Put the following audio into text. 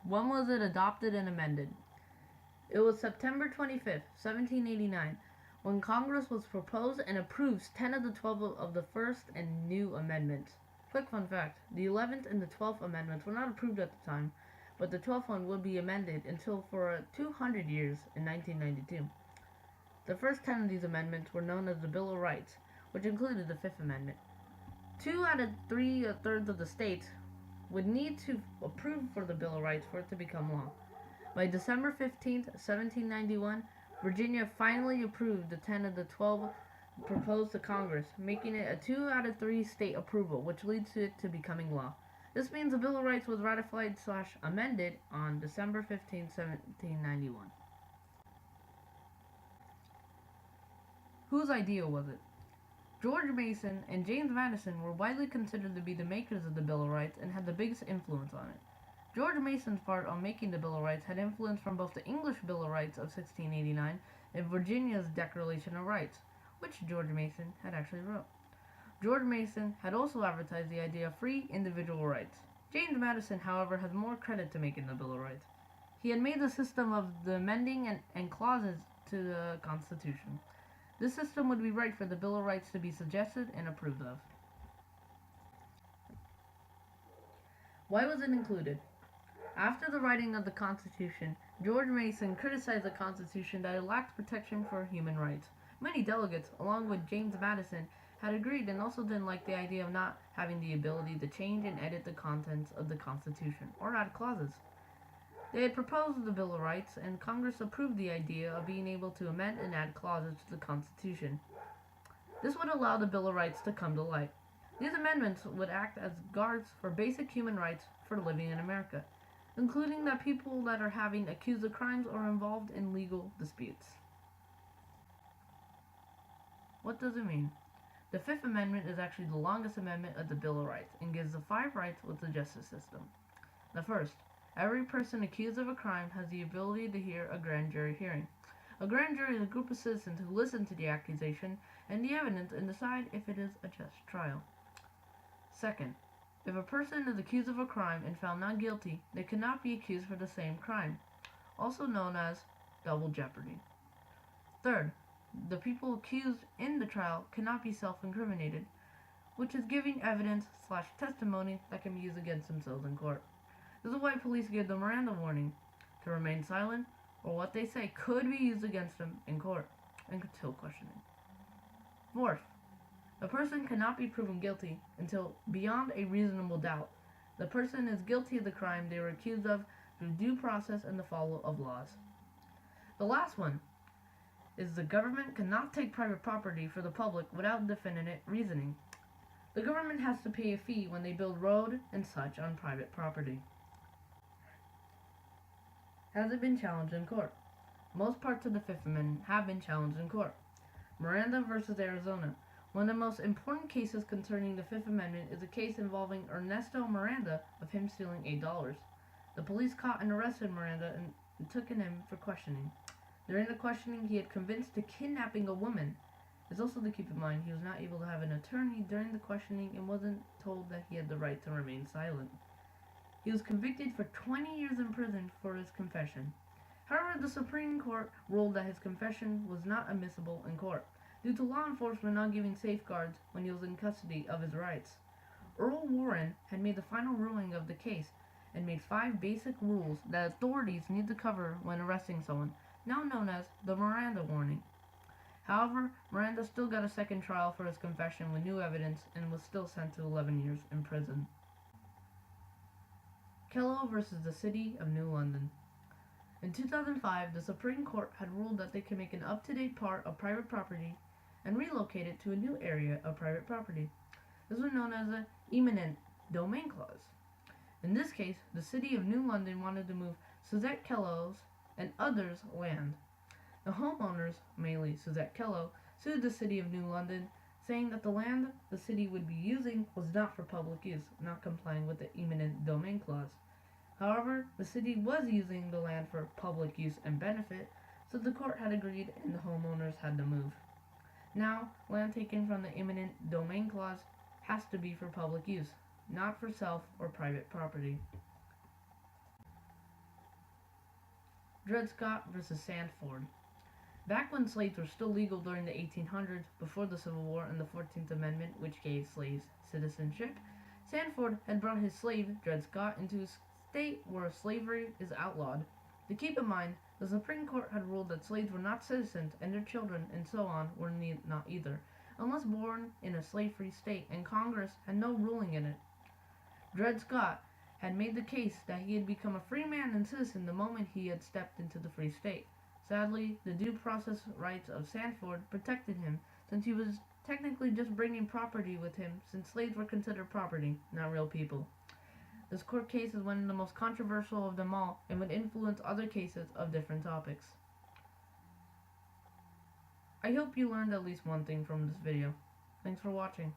When was it adopted and amended? It was September 25th, 1789, when Congress was proposed and approves 10 of the 12 of the First and New Amendments. Quick fun fact, the 11th and the 12th Amendments were not approved at the time, but the 12th one would be amended until for 200 years in 1992. The first 10 of these amendments were known as the Bill of Rights, which included the Fifth Amendment. 2 out of 3/3 of the states would need to approve for the Bill of Rights for it to become law. By December 15th, 1791, Virginia finally approved the 10 of the 12 proposed to Congress, making it a 2 out of 3 state approval, which leads to it to becoming law. This means the Bill of Rights was ratified/amended on December 15, 1791. Whose idea was it? George Mason and James Madison were widely considered to be the makers of the Bill of Rights and had the biggest influence on it. George Mason's part on making the Bill of Rights had influence from both the English Bill of Rights of 1689 and Virginia's Declaration of Rights, which George Mason had actually wrote. George Mason had also advertised the idea of free individual rights. James Madison, however, has more credit to making the Bill of Rights. He had made the system of the amending and clauses to the Constitution. This system would be right for the Bill of Rights to be suggested and approved of. Why was it included? After the writing of the Constitution, George Mason criticized the Constitution that it lacked protection for human rights. Many delegates, along with James Madison, had agreed and also didn't like the idea of not having the ability to change and edit the contents of the Constitution or add clauses. They had proposed the Bill of Rights, and Congress approved the idea of being able to amend and add clauses to the Constitution. This would allow the Bill of Rights to come to light. These amendments would act as guards for basic human rights for living in America, including that people that are having accused of crimes or involved in legal disputes. What does it mean? The Fifth Amendment is actually the longest amendment of the Bill of Rights and gives the 5 rights with the justice system. The first, every person accused of a crime has the ability to hear a grand jury hearing. A grand jury is a group of citizens who listen to the accusation and the evidence and decide if it is a just trial. Second, if a person is accused of a crime and found not guilty, they cannot be accused for the same crime, also known as double jeopardy. Third, the people accused in the trial cannot be self-incriminated, which is giving evidence/testimony that can be used against themselves in court. This is why police give the Miranda warning, to remain silent, or what they say could be used against them in court until questioning. Fourth, a person cannot be proven guilty until, beyond a reasonable doubt, the person is guilty of the crime they were accused of through due process and the follow of laws. The last one is the government cannot take private property for the public without definite reasoning. The government has to pay a fee when they build road and such on private property. Has it been challenged in court? Most parts of the Fifth Amendment have been challenged in court. Miranda versus Arizona. One of the most important cases concerning the Fifth Amendment is a case involving Ernesto Miranda of him stealing $8. The police caught and arrested Miranda and took him for questioning. During the questioning, he had convinced to kidnapping a woman. It's also to keep in mind he was not able to have an attorney during the questioning and wasn't told that he had the right to remain silent. He was convicted for 20 years in prison for his confession. However, the Supreme Court ruled that his confession was not admissible in court, due to law enforcement not giving safeguards when he was in custody of his rights. Earl Warren had made the final ruling of the case and made 5 basic rules that authorities need to cover when arresting someone, now known as the Miranda warning. However, Miranda still got a second trial for his confession with new evidence and was still sent to 11 years in prison. Kelo versus the City of New London. In 2005, the Supreme Court had ruled that they could make an up-to-date part of private property and relocate it to a new area of private property. This was known as the eminent domain clause. In this case, the City of New London wanted to move Suzette Kello's and others' land. The homeowners, mainly Suzette Kello, sued the City of New London, saying that the land the city would be using was not for public use, not complying with the eminent domain clause. However, the city was using the land for public use and benefit, so the court had agreed and the homeowners had to move. Now, land taken from the eminent domain clause has to be for public use, not for self or private property. Dred Scott versus Sandford. Back when slaves were still legal during the 1800s, before the Civil War and the 14th Amendment, which gave slaves citizenship, Sandford had brought his slave, Dred Scott, into a state where slavery is outlawed. To keep in mind, the Supreme Court had ruled that slaves were not citizens and their children and so on were not either, unless born in a slave-free state, and Congress had no ruling in it. Dred Scott had made the case that he had become a free man and citizen the moment he had stepped into the free state. Sadly, the due process rights of Sandford protected him, since he was technically just bringing property with him, since slaves were considered property, not real people. This court case is one of the most controversial of them all and would influence other cases of different topics. I hope you learned at least one thing from this video. Thanks for watching.